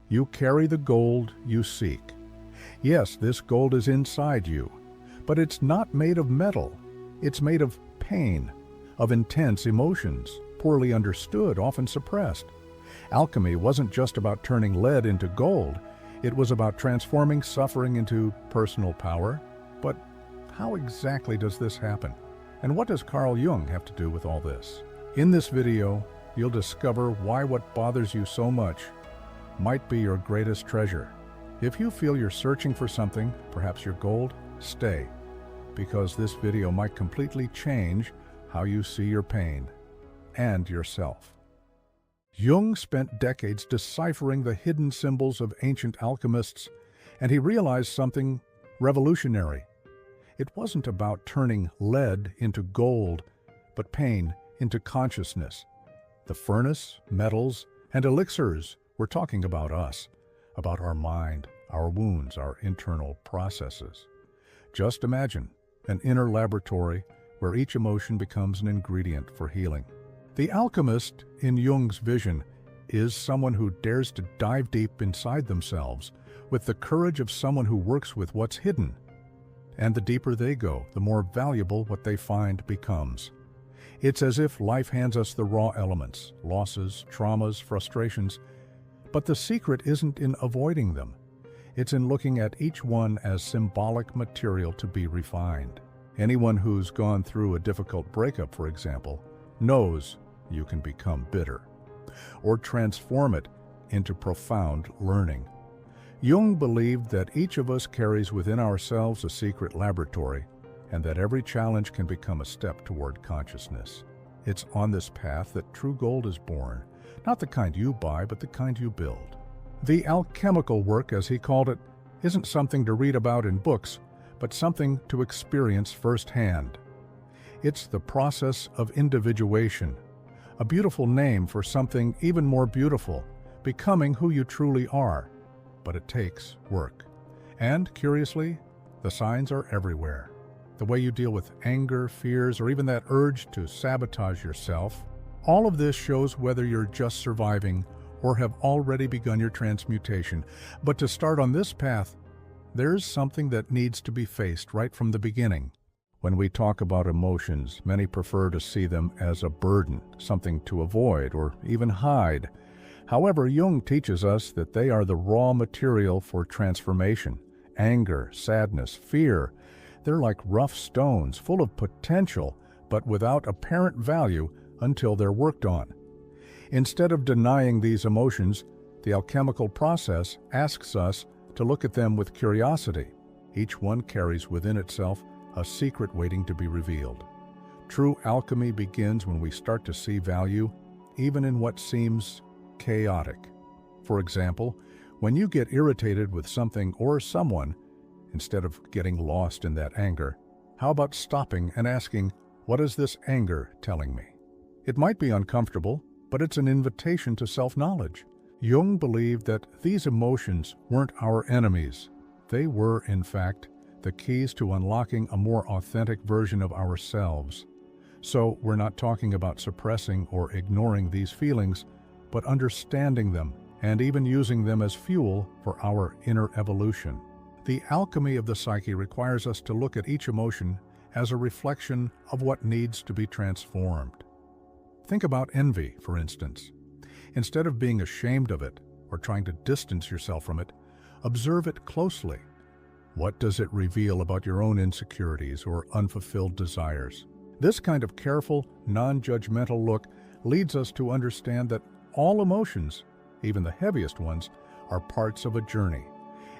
You carry the gold you seek. Yes, this gold is inside you, but it's not made of metal. It's made of pain, of intense emotions, poorly understood, often suppressed. Alchemy wasn't just about turning lead into gold. It was about transforming suffering into personal power. But how exactly does this happen? And what does Carl Jung have to do with all this? In this video, you'll discover why what bothers you so much might be your greatest treasure. If you feel you're searching for something, perhaps your gold, stay, because this video might completely change how you see your pain and yourself. Jung spent decades deciphering the hidden symbols of ancient alchemists, and he realized something revolutionary. It wasn't about turning lead into gold, but pain into consciousness. The furnace, metals, and elixirs were talking about us, about our mind, our wounds, our internal processes. Just imagine an inner laboratory where each emotion becomes an ingredient for healing. The alchemist, in Jung's vision, is someone who dares to dive deep inside themselves with the courage of someone who works with what's hidden. And the deeper they go, the more valuable what they find becomes. It's as if life hands us the raw elements, losses, traumas, frustrations, but the secret isn't in avoiding them. It's in looking at each one as symbolic material to be refined. Anyone who's gone through a difficult breakup, for example, knows you can become bitter, or transform it into profound learning. Jung believed that each of us carries within ourselves a secret laboratory, and that every challenge can become a step toward consciousness. It's on this path that true gold is born, not the kind you buy, but the kind you build. The alchemical work, as he called it, isn't something to read about in books, but something to experience firsthand. It's the process of individuation, a beautiful name for something even more beautiful, becoming who you truly are. But it takes work. And, curiously, the signs are everywhere. The way you deal with anger, fears, or even that urge to sabotage yourself, all of this shows whether you're just surviving or have already begun your transmutation. But to start on this path, there's something that needs to be faced right from the beginning. When we talk about emotions, many prefer to see them as a burden, something to avoid or even hide. However, Jung teaches us that they are the raw material for transformation. Anger, sadness, fear, they're like rough stones, full of potential, but without apparent value until they're worked on. Instead of denying these emotions, the alchemical process asks us to look at them with curiosity. Each one carries within itself a secret waiting to be revealed. True alchemy begins when we start to see value, even in what seems chaotic. For example, when you get irritated with something or someone, instead of getting lost in that anger, how about stopping and asking, what is this anger telling me? It might be uncomfortable, but it's an invitation to self-knowledge. Jung believed that these emotions weren't our enemies. They were, in fact, the keys to unlocking a more authentic version of ourselves. So we're not talking about suppressing or ignoring these feelings, but understanding them and even using them as fuel for our inner evolution. The alchemy of the psyche requires us to look at each emotion as a reflection of what needs to be transformed. Think about envy, for instance. Instead of being ashamed of it or trying to distance yourself from it, observe it closely. What does it reveal about your own insecurities or unfulfilled desires? This kind of careful, non-judgmental look leads us to understand that all emotions, even the heaviest ones, are parts of a journey.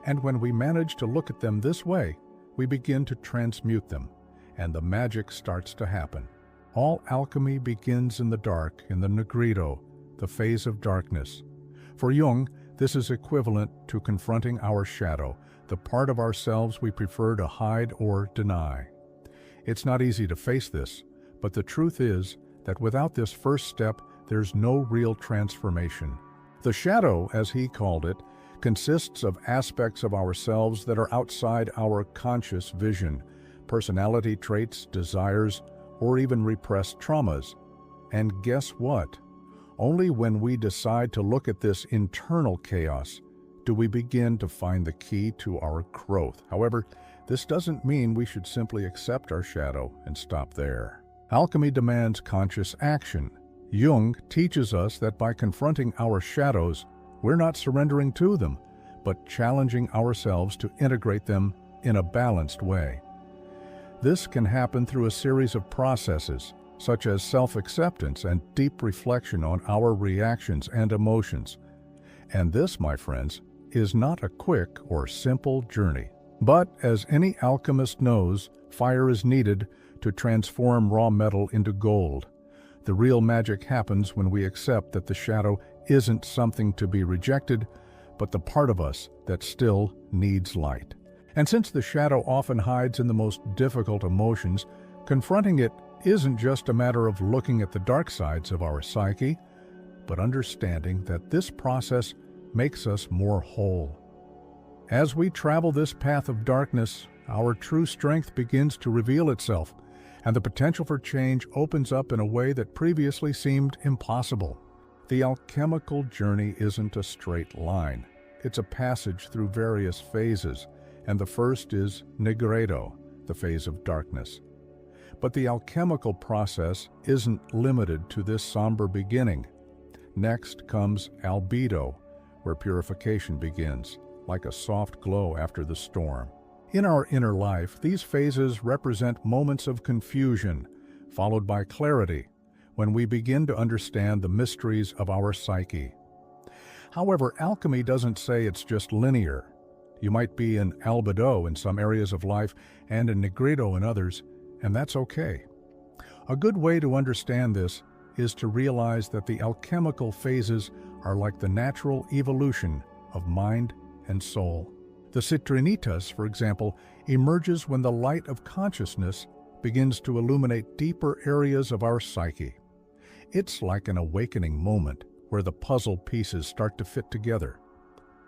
And when we manage to look at them this way, we begin to transmute them, and the magic starts to happen. All alchemy begins in the dark, in the nigredo, the phase of darkness. For Jung, this is equivalent to confronting our shadow, the part of ourselves we prefer to hide or deny. It's not easy to face this, but the truth is that without this first step, there's no real transformation. The shadow, as he called it, consists of aspects of ourselves that are outside our conscious vision, personality traits, desires, or even repressed traumas. And guess what? Only when we decide to look at this internal chaos do we begin to find the key to our growth. However, this doesn't mean we should simply accept our shadow and stop there. Alchemy demands conscious action. Jung teaches us that by confronting our shadows, we're not surrendering to them, but challenging ourselves to integrate them in a balanced way. This can happen through a series of processes, such as self-acceptance and deep reflection on our reactions and emotions. And this, my friends, is not a quick or simple journey. But as any alchemist knows, fire is needed to transform raw metal into gold. The real magic happens when we accept that the shadow isn't something to be rejected, but the part of us that still needs light. And since the shadow often hides in the most difficult emotions, confronting it isn't just a matter of looking at the dark sides of our psyche, but understanding that this process makes us more whole. As we travel this path of darkness, our true strength begins to reveal itself, and the potential for change opens up in a way that previously seemed impossible. The alchemical journey isn't a straight line. It's a passage through various phases, and the first is nigredo, the phase of darkness. But the alchemical process isn't limited to this somber beginning. Next comes albedo, where purification begins, like a soft glow after the storm. In our inner life, these phases represent moments of confusion, followed by clarity, when we begin to understand the mysteries of our psyche. However, alchemy doesn't say it's just linear. You might be in albedo in some areas of life and in nigredo in others, and that's okay. A good way to understand this is to realize that the alchemical phases are like the natural evolution of mind and soul. The citrinitas, for example, emerges when the light of consciousness begins to illuminate deeper areas of our psyche. It's like an awakening moment where the puzzle pieces start to fit together.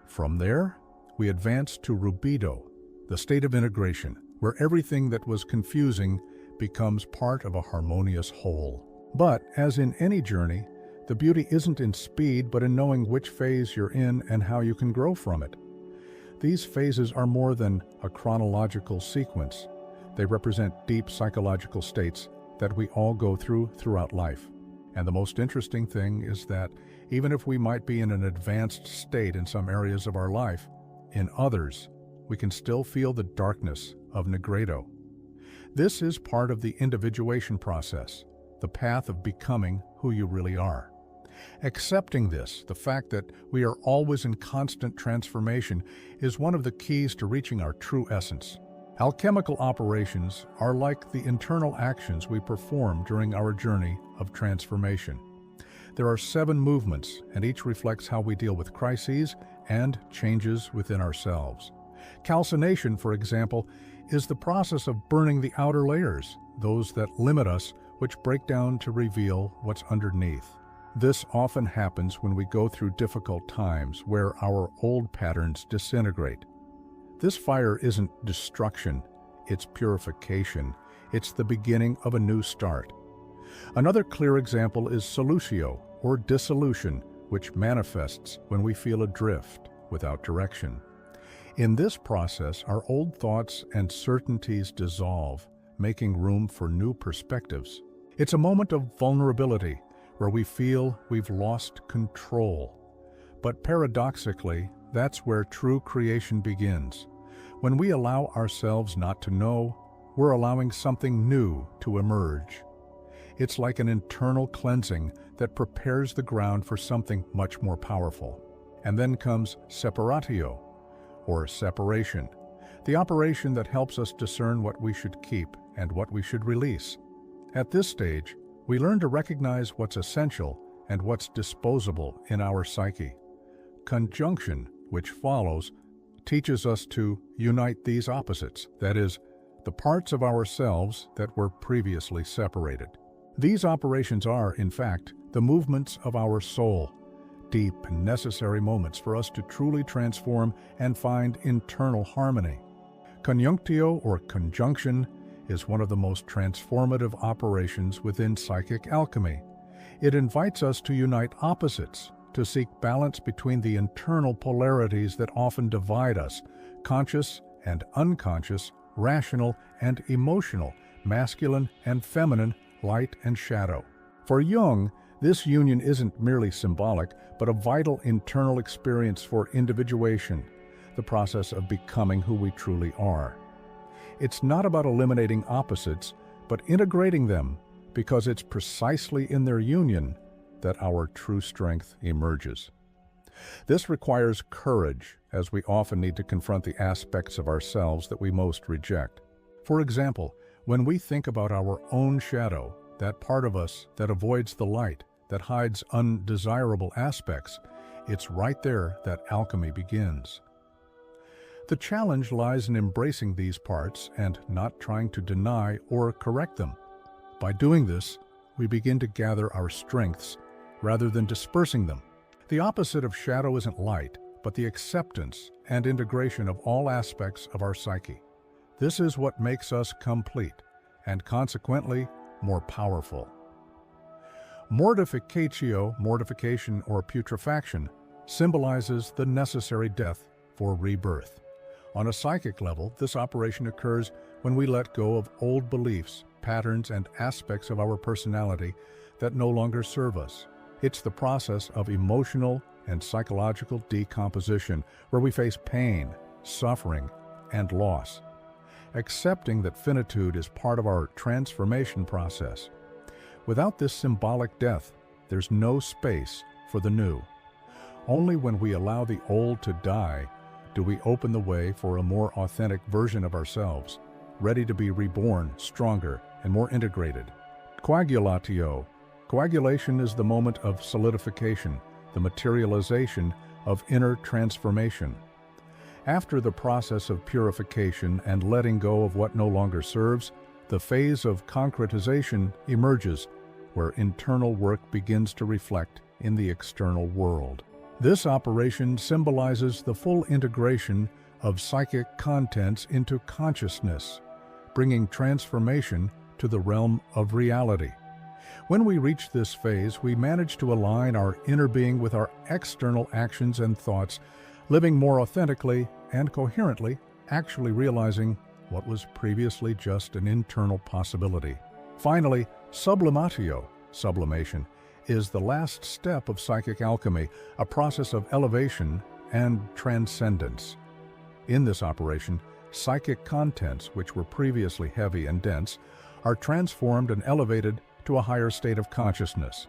From there, we advance to rubedo, the state of integration, where everything that was confusing becomes part of a harmonious whole. But, as in any journey, the beauty isn't in speed but in knowing which phase you're in and how you can grow from it. These phases are more than a chronological sequence. They represent deep psychological states that we all go through throughout life. And the most interesting thing is that even if we might be in an advanced state in some areas of our life, in others, we can still feel the darkness of nigredo. This is part of the individuation process, the path of becoming who you really are. Accepting this, the fact that we are always in constant transformation, is one of the keys to reaching our true essence. Alchemical operations are like the internal actions we perform during our journey of transformation. There are 7 movements, and each reflects how we deal with crises and changes within ourselves. Calcination, for example, is the process of burning the outer layers, those that limit us, which break down to reveal what's underneath. This often happens when we go through difficult times where our old patterns disintegrate. This fire isn't destruction, it's purification. It's the beginning of a new start. Another clear example is solutio, or dissolution, which manifests when we feel adrift, without direction. In this process, our old thoughts and certainties dissolve, making room for new perspectives. It's a moment of vulnerability, where we feel we've lost control. But paradoxically, that's where true creation begins. When we allow ourselves not to know, we're allowing something new to emerge. It's like an internal cleansing that prepares the ground for something much more powerful. And then comes separatio, or separation, the operation that helps us discern what we should keep and what we should release. At this stage, we learn to recognize what's essential and what's disposable in our psyche. Conjunction, which follows, teaches us to unite these opposites, that is, the parts of ourselves that were previously separated. These operations are, in fact, the movements of our soul, deep and necessary moments for us to truly transform and find internal harmony. Conjunctio, or conjunction, is one of the most transformative operations within psychic alchemy. It invites us to unite opposites, to seek balance between the internal polarities that often divide us, conscious and unconscious, rational and emotional, masculine and feminine, light and shadow. For Jung, this union isn't merely symbolic, but a vital internal experience for individuation, the process of becoming who we truly are. It's not about eliminating opposites, but integrating them, because it's precisely in their union that our true strength emerges. This requires courage, as we often need to confront the aspects of ourselves that we most reject. For example, when we think about our own shadow, that part of us that avoids the light, that hides undesirable aspects, it's right there that alchemy begins. The challenge lies in embracing these parts and not trying to deny or correct them. By doing this, we begin to gather our strengths rather than dispersing them. The opposite of shadow isn't light, but the acceptance and integration of all aspects of our psyche. This is what makes us complete, and consequently, more powerful. Mortificatio, mortification or putrefaction, symbolizes the necessary death for rebirth. On a psychic level, this operation occurs when we let go of old beliefs, patterns, and aspects of our personality that no longer serve us. It's the process of emotional and psychological decomposition, where we face pain, suffering, and loss, accepting that finitude is part of our transformation process. Without this symbolic death, there's no space for the new. Only when we allow the old to die do we open the way for a more authentic version of ourselves, ready to be reborn, stronger, and more integrated. Coagulatio. Coagulation is the moment of solidification, the materialization of inner transformation. After the process of purification and letting go of what no longer serves, the phase of concretization emerges, where internal work begins to reflect in the external world. This operation symbolizes the full integration of psychic contents into consciousness, bringing transformation to the realm of reality. When we reach this phase, we manage to align our inner being with our external actions and thoughts, living more authentically and coherently, actually realizing what was previously just an internal possibility. Finally, sublimatio, sublimation, is the last step of psychic alchemy, a process of elevation and transcendence. In this operation, psychic contents, which were previously heavy and dense, are transformed and elevated to a higher state of consciousness.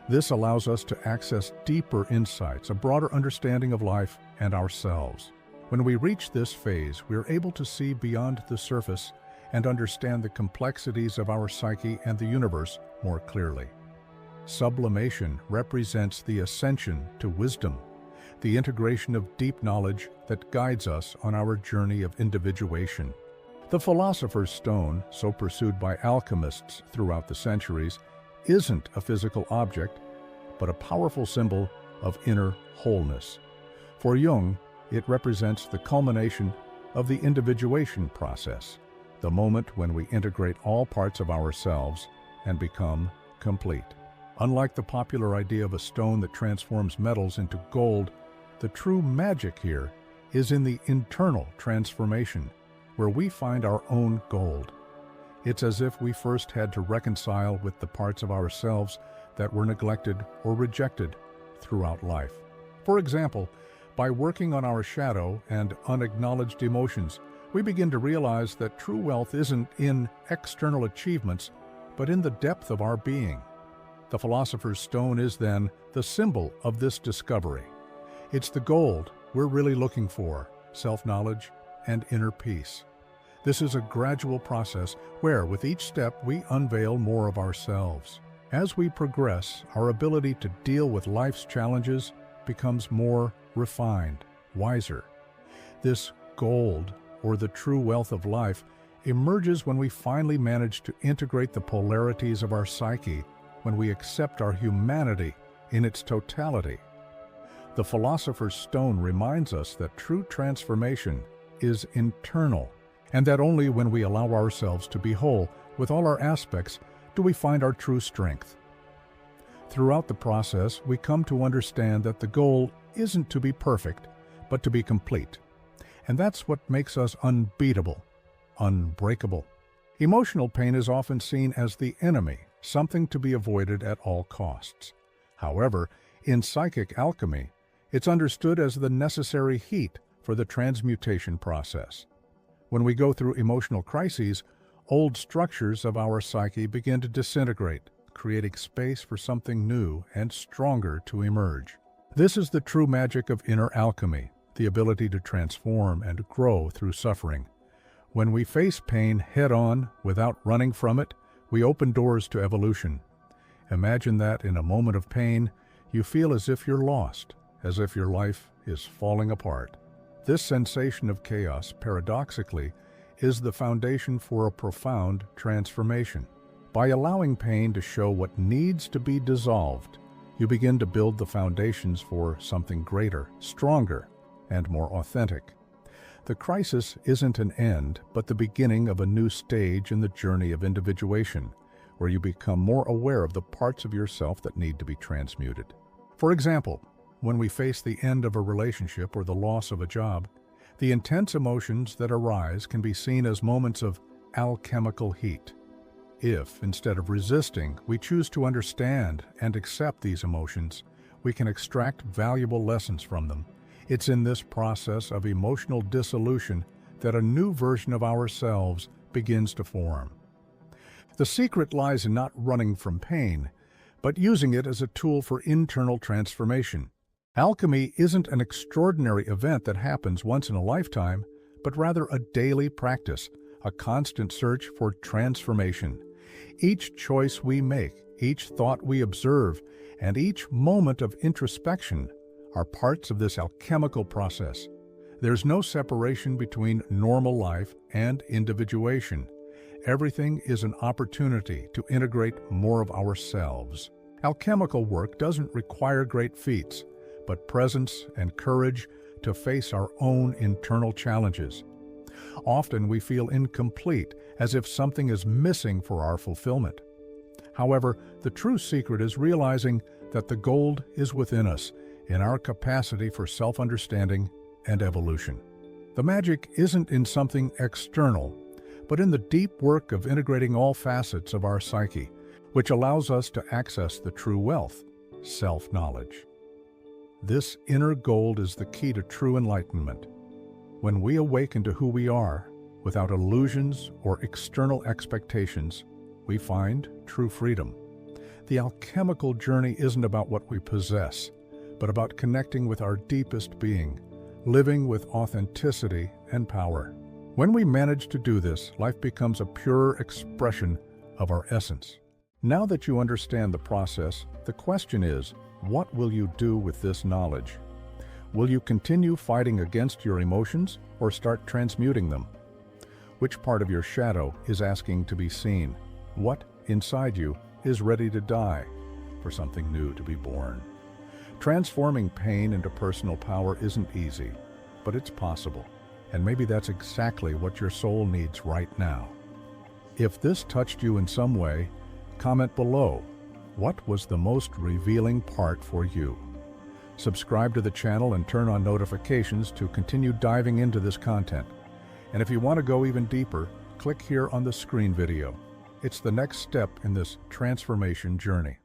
This allows us to access deeper insights, a broader understanding of life and ourselves. When we reach this phase, we are able to see beyond the surface and understand the complexities of our psyche and the universe more clearly. Sublimation represents the ascension to wisdom, the integration of deep knowledge that guides us on our journey of individuation. The philosopher's stone, so pursued by alchemists throughout the centuries, isn't a physical object, but a powerful symbol of inner wholeness. For Jung, it represents the culmination of the individuation process, the moment when we integrate all parts of ourselves and become complete. Unlike the popular idea of a stone that transforms metals into gold, the true magic here is in the internal transformation, where we find our own gold. It's as if we first had to reconcile with the parts of ourselves that were neglected or rejected throughout life. For example, by working on our shadow and unacknowledged emotions, we begin to realize that true wealth isn't in external achievements, but in the depth of our being. The philosopher's stone is then the symbol of this discovery. It's the gold we're really looking for, self-knowledge and inner peace. This is a gradual process where, with each step, we unveil more of ourselves. As we progress, our ability to deal with life's challenges becomes more refined, wiser. This gold, or the true wealth of life, emerges when we finally manage to integrate the polarities of our psyche, when we accept our humanity in its totality. The philosopher's stone reminds us that true transformation is internal, and that only when we allow ourselves to be whole with all our aspects do we find our true strength. Throughout the process, we come to understand that the goal isn't to be perfect, but to be complete. And that's what makes us unbeatable, unbreakable. Emotional pain is often seen as the enemy, something to be avoided at all costs. However, in psychic alchemy, it's understood as the necessary heat for the transmutation process. When we go through emotional crises, old structures of our psyche begin to disintegrate, creating space for something new and stronger to emerge. This is the true magic of inner alchemy, the ability to transform and grow through suffering. When we face pain head-on without running from it, we open doors to evolution. Imagine that in a moment of pain, you feel as if you're lost, as if your life is falling apart. This sensation of chaos, paradoxically, is the foundation for a profound transformation. By allowing pain to show what needs to be dissolved, you begin to build the foundations for something greater, stronger, and more authentic. The crisis isn't an end, but the beginning of a new stage in the journey of individuation, where you become more aware of the parts of yourself that need to be transmuted. For example, when we face the end of a relationship or the loss of a job, the intense emotions that arise can be seen as moments of alchemical heat. If, instead of resisting, we choose to understand and accept these emotions, we can extract valuable lessons from them. It's in this process of emotional dissolution that a new version of ourselves begins to form. The secret lies in not running from pain, but using it as a tool for internal transformation. Alchemy isn't an extraordinary event that happens once in a lifetime, but rather a daily practice, a constant search for transformation. Each choice we make, each thought we observe, and each moment of introspection are parts of this alchemical process. There's no separation between normal life and individuation. Everything is an opportunity to integrate more of ourselves. Alchemical work doesn't require great feats, but presence and courage to face our own internal challenges. Often we feel incomplete, as if something is missing for our fulfillment. However, the true secret is realizing that the gold is within us, in our capacity for self-understanding and evolution. The magic isn't in something external, but in the deep work of integrating all facets of our psyche, which allows us to access the true wealth, self-knowledge. This inner gold is the key to true enlightenment. When we awaken to who we are, without illusions or external expectations, we find true freedom. The alchemical journey isn't about what we possess, but about connecting with our deepest being, living with authenticity and power. When we manage to do this, life becomes a purer expression of our essence. Now that you understand the process, the question is, what will you do with this knowledge? Will you continue fighting against your emotions or start transmuting them? Which part of your shadow is asking to be seen? What inside you is ready to die for something new to be born? Transforming pain into personal power isn't easy, but it's possible. And maybe that's exactly what your soul needs right now. If this touched you in some way, comment below. What was the most revealing part for you? Subscribe to the channel and turn on notifications to continue diving into this content. And if you want to go even deeper, click here on the screen video. It's the next step in this transformation journey.